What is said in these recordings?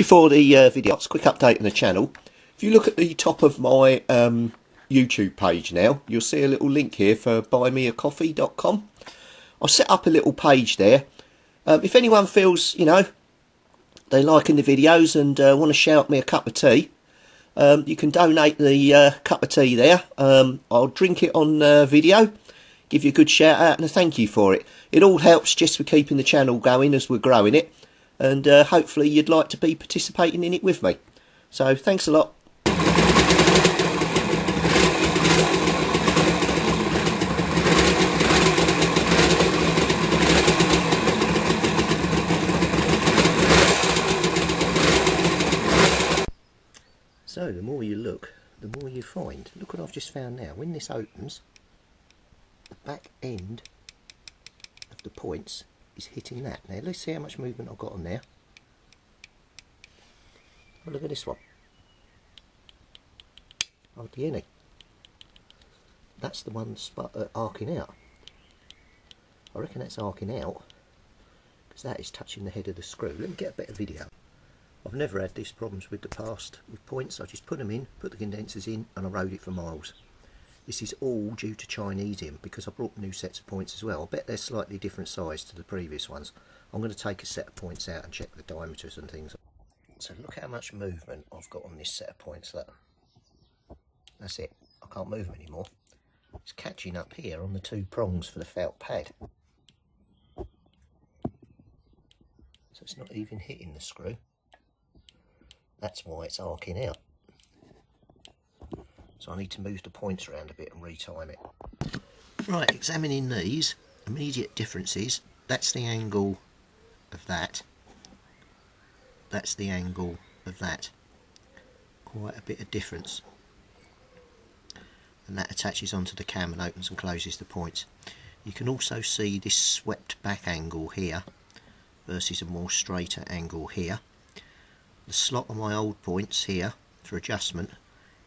before the video, it's a quick update on the channel. If you look at the top of my YouTube page now, you'll see a little link here for buymeacoffee.com. I've set up a little page there. If anyone feels, you know, they're liking the videos and want to shout me a cup of tea, you can donate the cup of tea there. I'll drink it on video, give you a good shout out and a thank you for it. It all helps just for keeping the channel going as we're growing it, and hopefully you'd like to be participating in it with me. So thanks a lot. So the more you look, the more you find. Look what I've just found now. When this opens, the back end of the points is hitting that. Now let's see how much movement I've got on there. Oh, look at this one. Hardly any. That's the one arcing out. I reckon that's arcing out because that is touching the head of the screw. Let me get a better video. I've never had these problems with the past with points. I just put them in, put the condensers in, and I rode it for miles. This is all due to Chinesium because I brought new sets of points as well. I bet they're slightly different size to the previous ones. I'm going to take a set of points out and check the diameters and things. So look how much movement I've got on this set of points. That's it. I can't move them anymore. It's catching up here on the two prongs for the felt pad. So it's not even hitting the screw. That's why it's arcing out. So I need to move the points around a bit and retime it. Right, examining these, immediate differences. That's the angle of that. That's the angle of that. Quite a bit of difference. And that attaches onto the cam and opens and closes the points. You can also see this swept back angle here versus a more straighter angle here. The slot on my old points here for adjustment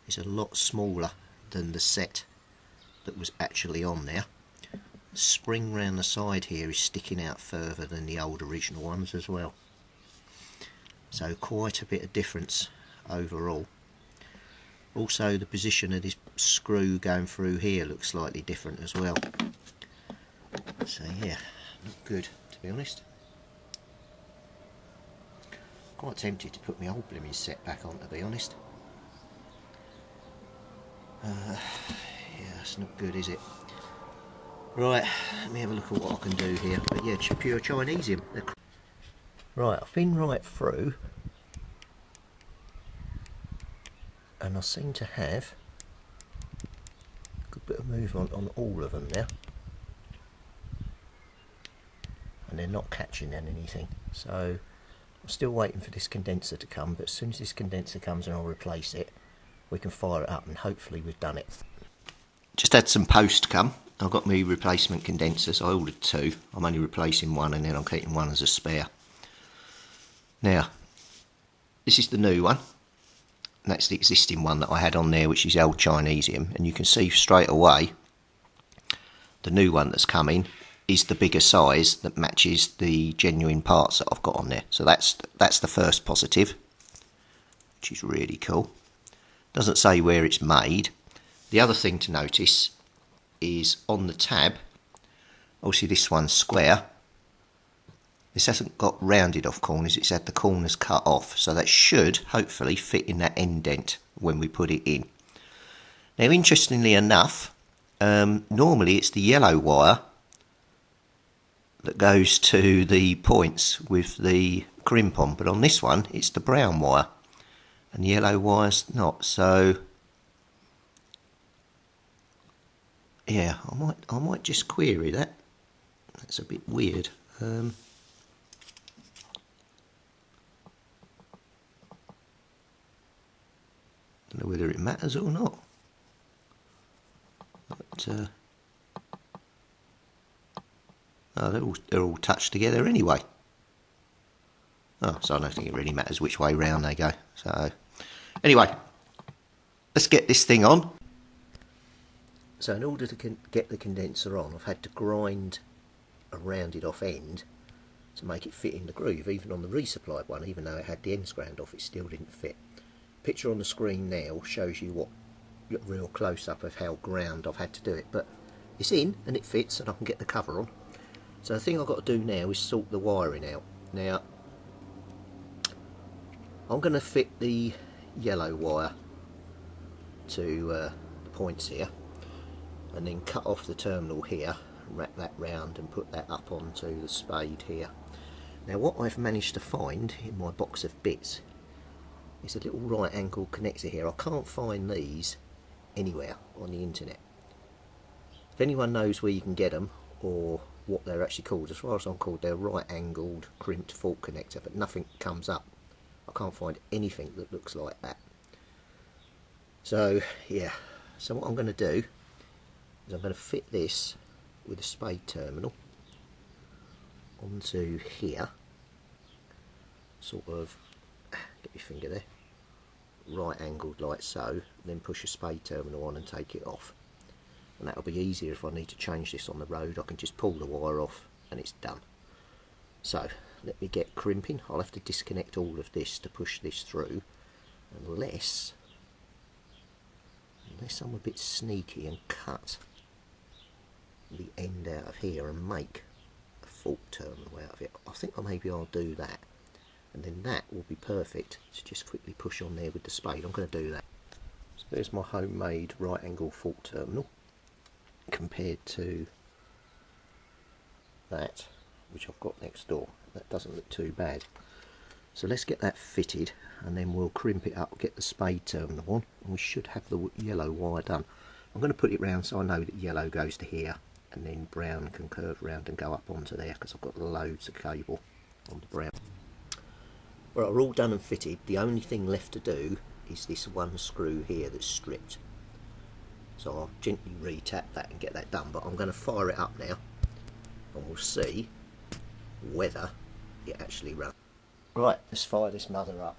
is a lot smaller than the set that was actually on there. The spring round the side here is sticking out further than the old original ones as well. So quite a bit of difference overall. Also the position of this screw going through here looks slightly different as well. So yeah, not good to be honest. Quite tempted to put my old blooming set back on, to be honest. Yeah, that's not good, is it? Right, let me have a look at what I can do here. But yeah, pure Chinesium. Right, I've been right through, and I seem to have a good bit of movement on all of them now. And they're not catching on anything. So I'm still waiting for this condenser to come, but as soon as this condenser comes and I'll replace it, we can fire it up and hopefully we've done it. Just had some post come. I've got my replacement condensers. I ordered two. I'm only replacing one and then I'm keeping one as a spare. Now, this is the new one. And that's the existing one that I had on there, which is old Chinesium. And you can see straight away the new one that's coming is the bigger size that matches the genuine parts that I've got on there. So that's the first positive, which is really cool. Doesn't say where it's made. The other thing to notice is on the tab, obviously this one's square. This hasn't got rounded off corners, it's had the corners cut off. So that should hopefully fit in that indent when we put it in. Now interestingly enough, normally it's the yellow wire that goes to the points with the crimp on, but on this one it's the brown wire and the yellow wire's not. So yeah, I might just query that. That's a bit weird. Don't know whether it matters or not, but oh, they're all touched together anyway. Oh, so I don't think it really matters which way round they go. So anyway, let's get this thing on. So in order to get the condenser on, I've had to grind a rounded off end to make it fit in the groove. Even on the resupplied one, even though it had the ends ground off, it still didn't fit. Picture on the screen now shows you what real close up of how ground I've had to do it, but it's in and it fits and I can get the cover on. So the thing I've got to do now is sort the wiring out. Now I'm going to fit the yellow wire to the points here and then cut off the terminal here, wrap that round and put that up onto the spade here. Now what I've managed to find in my box of bits is a little right angle connector here. I can't find these anywhere on the internet. If anyone knows where you can get them or what they're actually called, as far as I'm called, they're right angled crimped fault connector, but nothing comes up. I can't find anything that looks like that. So yeah, so what I'm going to do is I'm going to fit this with a spade terminal onto here, sort of, get your finger there, right angled like so, then push a spade terminal on and take it off. And that'll be easier if I need to change this on the road. I can just pull the wire off and it's done. So let me get crimping. I'll have to disconnect all of this to push this through, unless I'm a bit sneaky and cut the end out of here and make a fault terminal out of it. I think maybe I'll do that, and then that will be perfect to just quickly push on there with the spade. I'm going to do that. So there's my homemade right angle fault terminal compared to that which I've got next door. That doesn't look too bad. So let's get that fitted and then we'll crimp it up, get the spade terminal on, and we should have the yellow wire done. I'm going to put it round so I know that yellow goes to here and then brown can curve round and go up onto there, because I've got loads of cable on the brown. Right, we're all done and fitted. The only thing left to do is this one screw here that's stripped. So I'll gently re-tap that and get that done, but I'm going to fire it up now and we'll see whether it actually runs. Right, let's fire this mother up.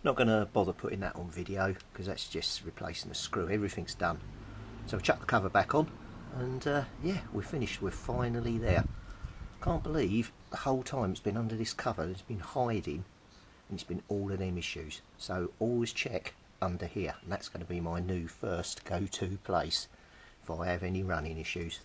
Not going to bother putting that on video because that's just replacing the screw. Everything's done. So I'll chuck the cover back on and yeah, we're finished. We're finally there. Can't believe the whole time it's been under this cover. It's been hiding and it's been all of them issues. So always check under here, and that's going to be my new first go-to place if I have any running issues.